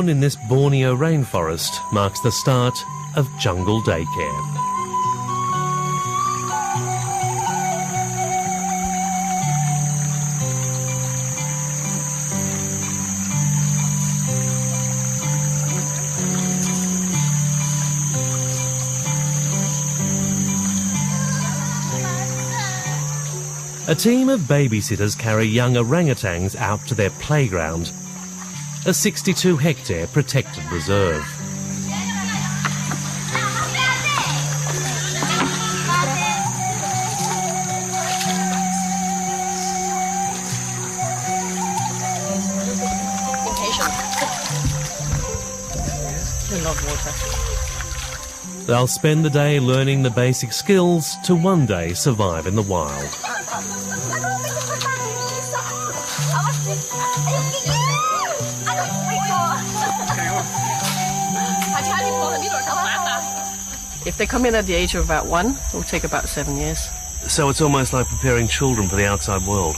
home in this Borneo rainforest marks the start of jungle daycare. A team of babysitters carry young orangutans out to their playground, a 62-hectare protected reserve. They love water. They'll spend the day learning the basic skills to one day survive in the wild. If they come in at the age of about 1, it will take about 7 years. So it's almost like preparing children for the outside world.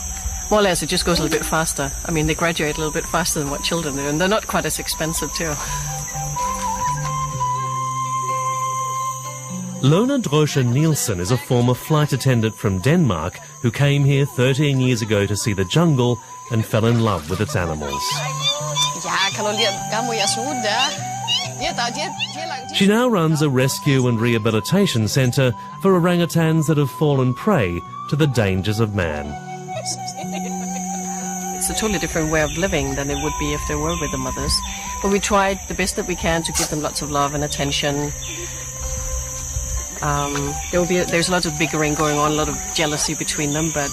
More or less, it just goes a little bit faster. I mean, they graduate a little bit faster than what children do, and they're not quite as expensive too. Lona Drosche Nielsen is a former flight attendant from Denmark who came here 13 years ago to see the jungle and fell in love with its animals. She now runs a rescue and rehabilitation centre for orangutans that have fallen prey to the dangers of man. It's a totally different way of living than it would be if they were with the mothers. But we tried the best that we can to give them lots of love and attention. There's lots of bickering going on, a lot of jealousy between them, but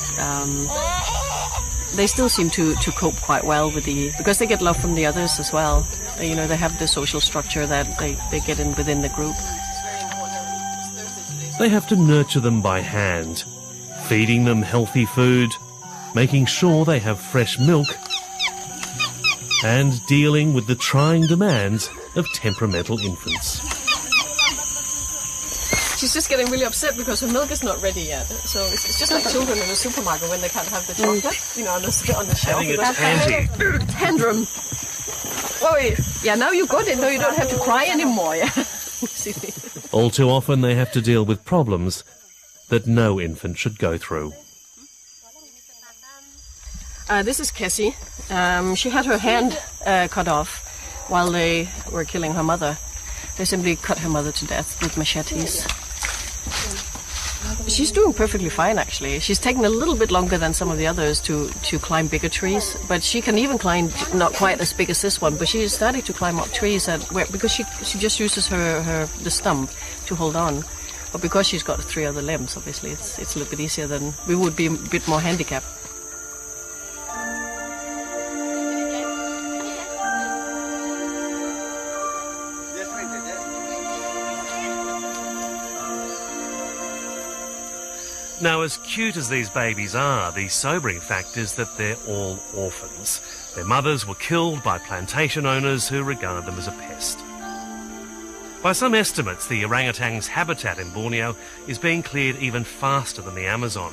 they still seem to cope quite well with because they get love from the others as well. You know, they have the social structure that they get in within the group. They have to nurture them by hand, feeding them healthy food, making sure they have fresh milk, and dealing with the trying demands of temperamental infants. She's just getting really upset because her milk is not ready yet. So it's just like children in a supermarket when they can't have the chocolate, you know, on the shelf. Having a tanty. Tantrum. Oh, yeah, now you got it. No, you don't have to cry anymore. Yeah. All too often they have to deal with problems that no infant should go through. This is Cassie. She had her hand cut off while they were killing her mother. They simply cut her mother to death with machetes. She's doing perfectly fine, actually. She's taken a little bit longer than some of the others to climb bigger trees, but she can even climb not quite as big as this one, but she's starting to climb up trees because she just uses the stump to hold on. But because she's got 3 other limbs, obviously, it's a little bit easier than we would be a bit more handicapped. Now, as cute as these babies are, the sobering fact is that they're all orphans. Their mothers were killed by plantation owners who regard them as a pest. By some estimates, the orangutan's habitat in Borneo is being cleared even faster than the Amazon,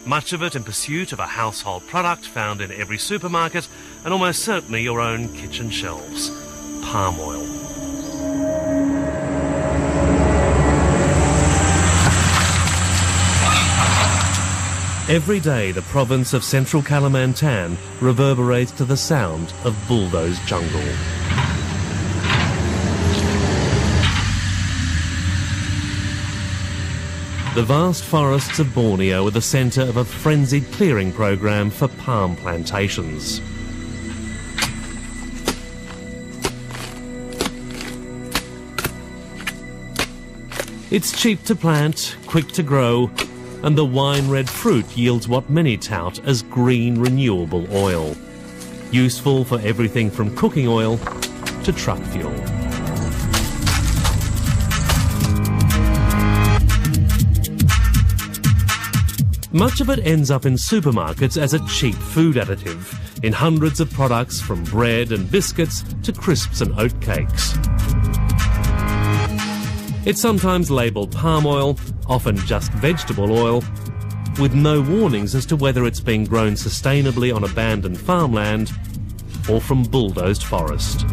much of it in pursuit of a household product found in every supermarket and almost certainly your own kitchen shelves: palm oil. Every day, the province of central Kalimantan reverberates to the sound of bulldozed jungle. The vast forests of Borneo are the centre of a frenzied clearing program for palm plantations. It's cheap to plant, quick to grow, and the wine-red fruit yields what many tout as green renewable oil, useful for everything from cooking oil to truck fuel. Much of it ends up in supermarkets as a cheap food additive, in hundreds of products from bread and biscuits to crisps and oat cakes. It's sometimes labelled palm oil, often just vegetable oil, with no warnings as to whether it's being grown sustainably on abandoned farmland or from bulldozed forest.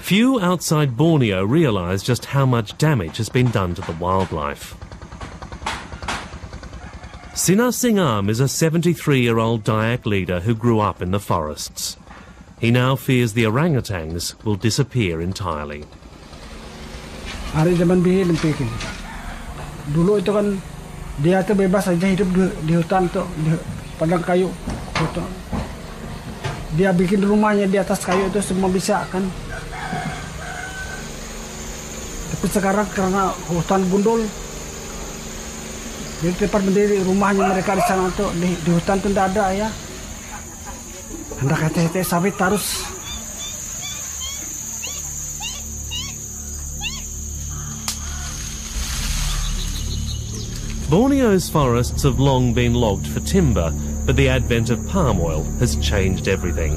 Few outside Borneo realise just how much damage has been done to the wildlife. Sinar Singam is a 73-year-old Dayak leader who grew up in the forests. He now fears the orangutans will disappear entirely. Hari zaman bihin pikir. Dulu itu kan dia tuh bebas aja hidup di hutan tuh, di padang kayu. Dia bikin rumahnya di atas kayu itu semua bisa kan. Tapi sekarang karena hutan gundul, jadi tempat berdiri rumahnya mereka di sana tuh di hutan tuh tidak ada ya. Hendak hati-hati sawit harus. Borneo's forests have long been logged for timber, but the advent of palm oil has changed everything.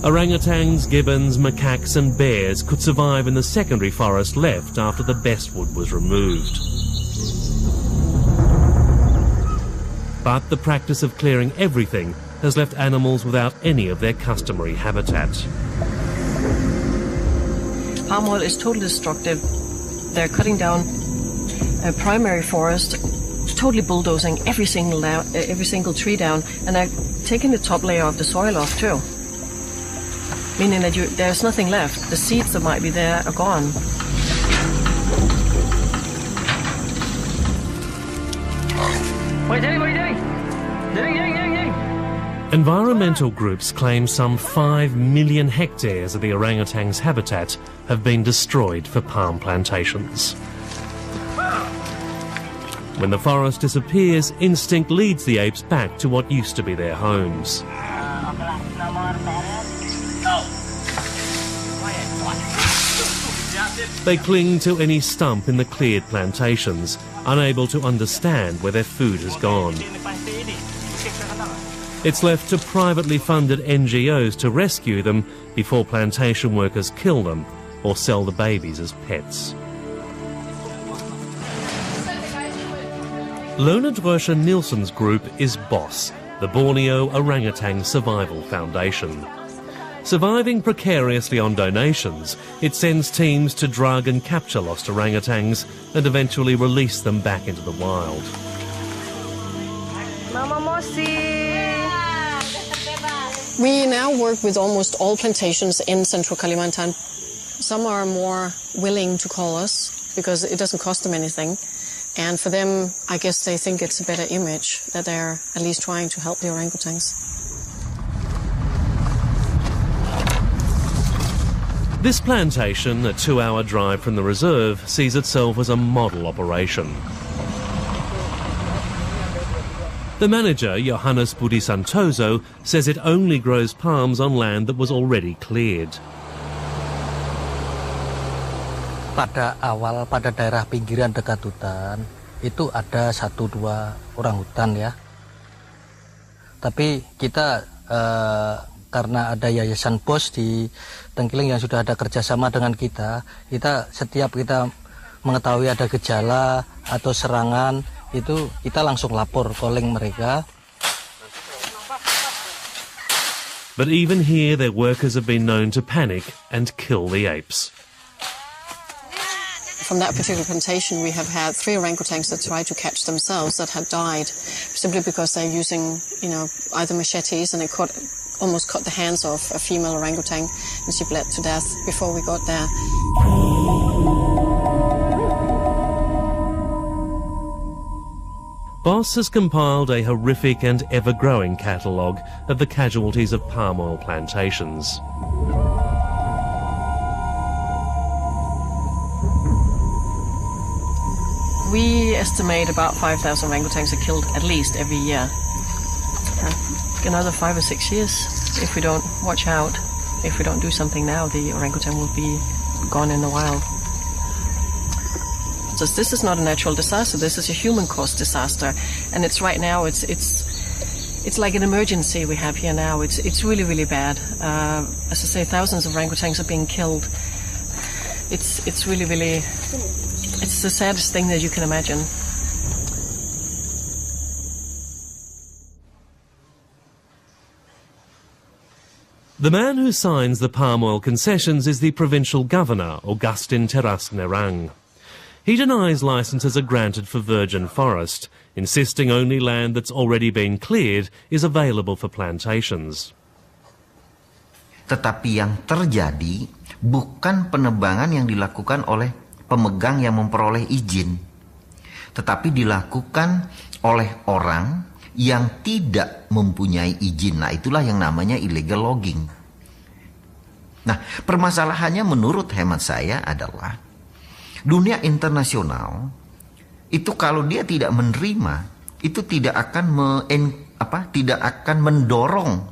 Orangutans, gibbons, macaques and bears could survive in the secondary forest left after the best wood was removed. But the practice of clearing everything has left animals without any of their customary habitat. Palm oil is totally destructive. They're cutting down a primary forest, totally bulldozing every single tree down, and they're taking the top layer of the soil off too. Meaning that there's nothing left. The seeds that might be there are gone. Environmental groups claim some 5 million hectares of the orangutan's habitat have been destroyed for palm plantations. When the forest disappears, instinct leads the apes back to what used to be their homes. They cling to any stump in the cleared plantations, unable to understand where their food has gone. It's left to privately funded NGOs to rescue them before plantation workers kill them or sell the babies as pets. Lona Drosha Nielsen's group is BOSS, the Borneo Orangutan Survival Foundation. Surviving precariously on donations, it sends teams to drug and capture lost orangutans and eventually release them back into the wild. Mama Mosi! We now work with almost all plantations in central Kalimantan. Some are more willing to call us because it doesn't cost them anything. And for them, I guess they think it's a better image that they're at least trying to help the orangutans. This plantation, a 2-hour drive from the reserve, sees itself as a model operation. The manager, Johannes Budi Santoso, says it only grows palms on land that was already cleared. Pada daerah pinggiran dekat hutan, itu ada 1-2 orangutan ya. Tapi kita karena ada yayasan BOSS di Tengkiling yang sudah ada kerjasama dengan kita setiap kita mengetahui ada gejala atau serangan, itu kita langsung lapor, calling mereka. But even here, their workers have been known to panic and kill the apes. From that particular plantation, we have had 3 orangutans that tried to catch themselves that had died simply because they're using, either machetes, and they almost cut the hands off a female orangutan, and she bled to death before we got there. BOSS has compiled a horrific and ever-growing catalogue of the casualties of palm oil plantations. We estimate about 5,000 orangutans are killed at least every year. Another 5 or 6 years, if we don't watch out, if we don't do something now, the orangutan will be gone in the wild. So this is not a natural disaster, this is a human-caused disaster. And it's right now, it's like an emergency we have here now. It's really, really bad. As I say, thousands of orangutans are being killed. It's really, really, it's the saddest thing that you can imagine. The man who signs the palm oil concessions is the provincial governor, Augustin Teras Nerang. He denies licences are granted for virgin forest, insisting only land that's already been cleared is available for plantations. Tetapi yang terjadi bukan penebangan yang dilakukan oleh pemegang yang memperoleh izin, tetapi dilakukan oleh orang yang tidak mempunyai izin. Nah, itulah yang namanya illegal logging. Nah, permasalahannya menurut hemat saya adalah dunia internasional itu kalau dia tidak menerima, itu tidak akan mendorong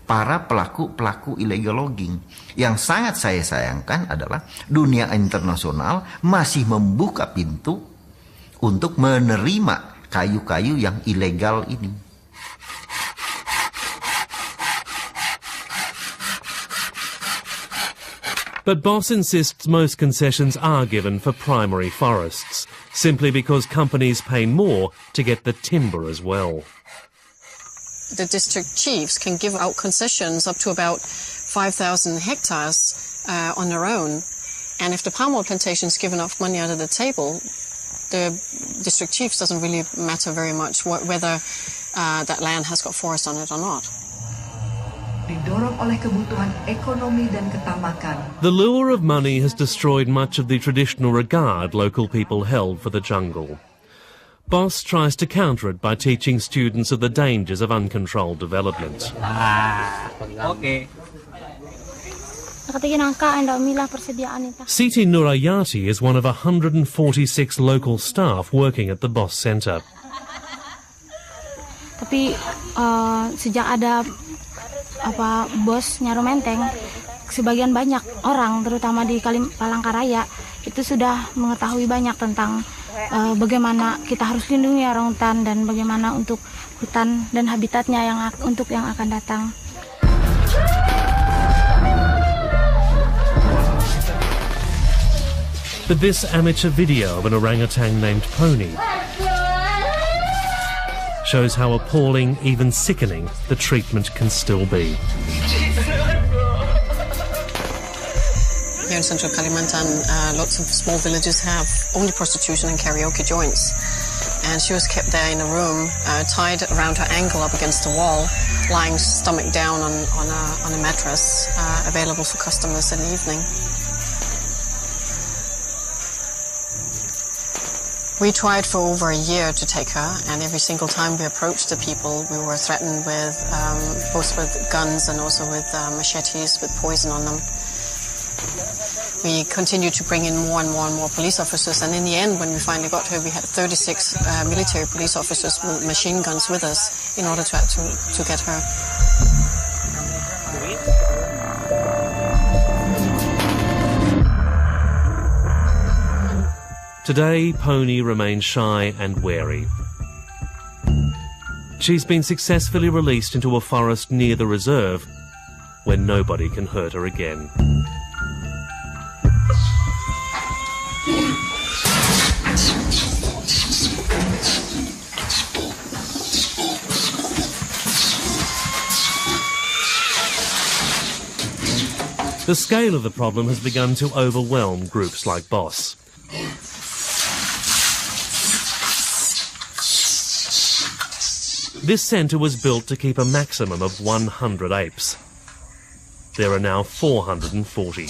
para pelaku illegal logging. Yang sangat saya sayangkan adalah dunia internasional masih membuka pintu untuk menerima kayu-kayu yang ilegal ini. But Boss insists most concessions are given for primary forests, simply because companies pay more to get the timber as well. The district chiefs can give out concessions up to about 5,000 hectares on their own. And if the palm oil plantations give enough money under the table, the district chiefs doesn't really matter very much whether that land has got forest on it or not. Didorong oleh kebutuhan ekonomi dan ketamakan. The lure of money has destroyed much of the traditional regard local people held for the jungle. Boss tries to counter it by teaching students of the dangers of uncontrolled development. Siti Nurayati is one of 146 local staff working at the Boss Centre. Tapi sejak ada Bos Nyaru Menteng, sebagian banyak orang, terutama di Palangkaraya, itu sudah mengetahui banyak tentang bagaimana kita harus lindungi orangutan dan bagaimana untuk hutan dan habitatnya yang akan datang. But this amateur video of an orangutan named Pony shows how appalling, even sickening, the treatment can still be. Here in central Kalimantan, lots of small villages have only prostitution and karaoke joints. And she was kept there in a room, tied around her ankle up against a wall, lying stomach down on a mattress, available for customers in the evening. We tried for over a year to take her, and every single time we approached the people, we were threatened with both with guns and also with machetes with poison on them. We continued to bring in more and more police officers, and in the end, when we finally got her, we had 36 military police officers with machine guns with us in order to get her. Today, Pony remains shy and wary. She's been successfully released into a forest near the reserve, where nobody can hurt her again. The scale of the problem has begun to overwhelm groups like Boss. This centre was built to keep a maximum of 100 apes. There are now 440.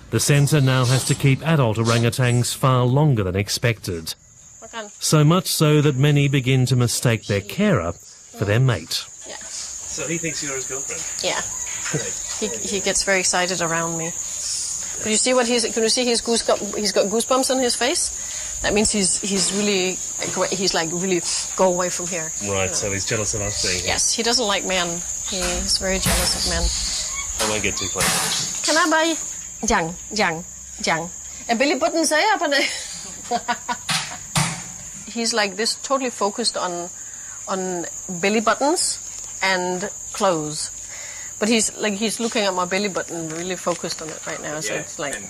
The centre now has to keep adult orangutans far longer than expected. So much so that many begin to mistake their carer for their mate. Yeah. So he thinks you're his girlfriend? Yeah. He gets very excited around me. Can you see what can you see he's got goosebumps on his face? That means he's really go away from here. Right, so he's jealous of us being here. Yes, he doesn't like men. He's very jealous of men. I won't get too close. Can I buy Jang? And belly button say apa na? He's like this, totally focused on belly buttons and clothes. But he's looking at my belly button, really focused on it right now. So it's like,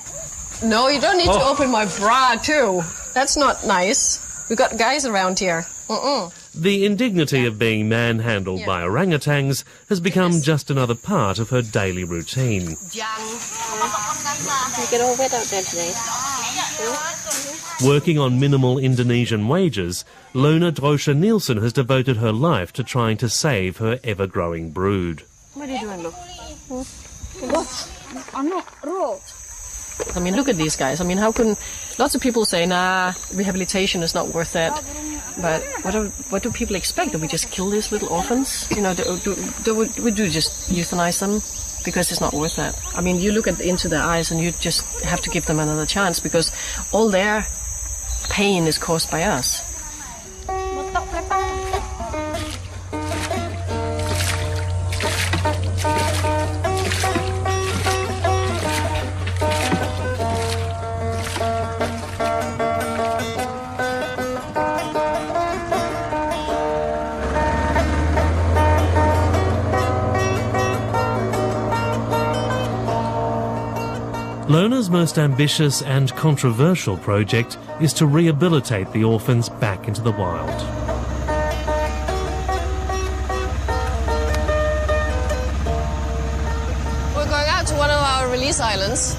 no, you don't need to open my bra too. That's not nice. We've got guys around here. The indignity of being manhandled by orangutans has become just another part of her daily routine. You get all wet out there today. Working on minimal Indonesian wages, Lona Drosha Nielsen has devoted her life to trying to save her ever-growing brood. What are you doing, look? I mean, look at these guys. I mean, how can... Lots of people say, nah, rehabilitation is not worth it. But what do people expect? Do we just kill these little orphans? You know, do we just euthanize them? Because it's not worth it. I mean, you look into their eyes and you just have to give them another chance because all their pain is caused by us. Lona's most ambitious and controversial project is to rehabilitate the orphans back into the wild. We're going out to one of our release islands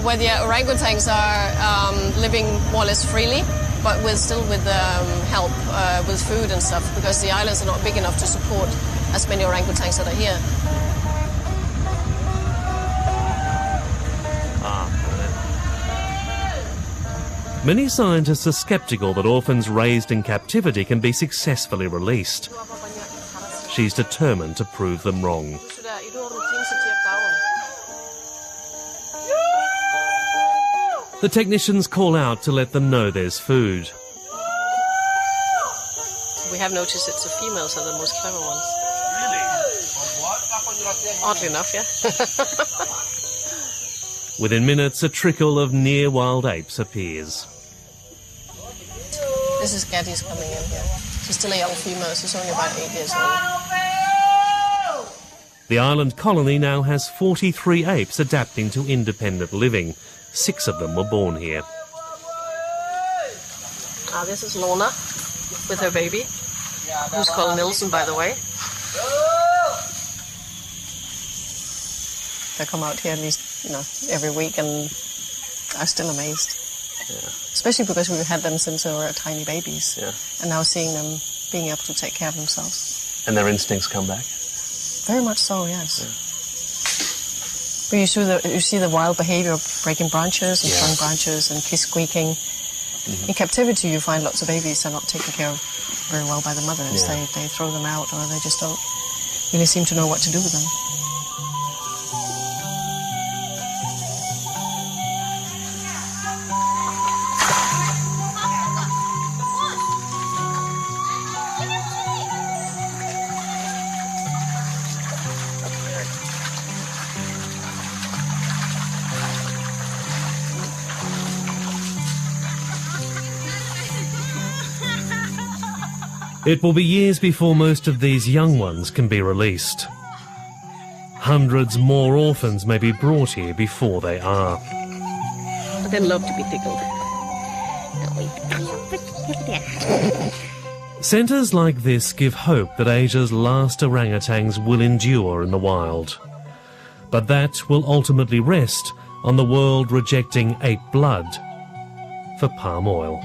where the orangutans are living more or less freely, but still with help with food and stuff because the islands are not big enough to support as many orangutans that are here. Many scientists are sceptical that orphans raised in captivity can be successfully released. She's determined to prove them wrong. The technicians call out to let them know there's food. We have noticed it's the females are the most clever ones. Oddly enough, yeah. Within minutes, a trickle of near wild apes appears. This is Gaddy's coming in here. She's still a young female. She's only about 8 years old. The island colony now has 43 apes adapting to independent living. 6 of them were born here. This is Lona with her baby, who's called Nilsson, by the way. They come out here at least, every week, and I'm still amazed. Yeah. Especially because we've had them since they were tiny babies. Yeah. And now seeing them being able to take care of themselves. And their instincts come back? Very much so, yes. Yeah. But you see the wild behavior of breaking branches and throwing branches and squeaking. Mm-hmm. In captivity, you find lots of babies are not taken care of very well by the mothers. Yeah. They throw them out, or they just don't really seem to know what to do with them. It will be years before most of these young ones can be released. Hundreds more orphans may be brought here before they are. They love to be tickled. Centres like this give hope that Asia's last orangutans will endure in the wild. But that will ultimately rest on the world rejecting ape blood for palm oil.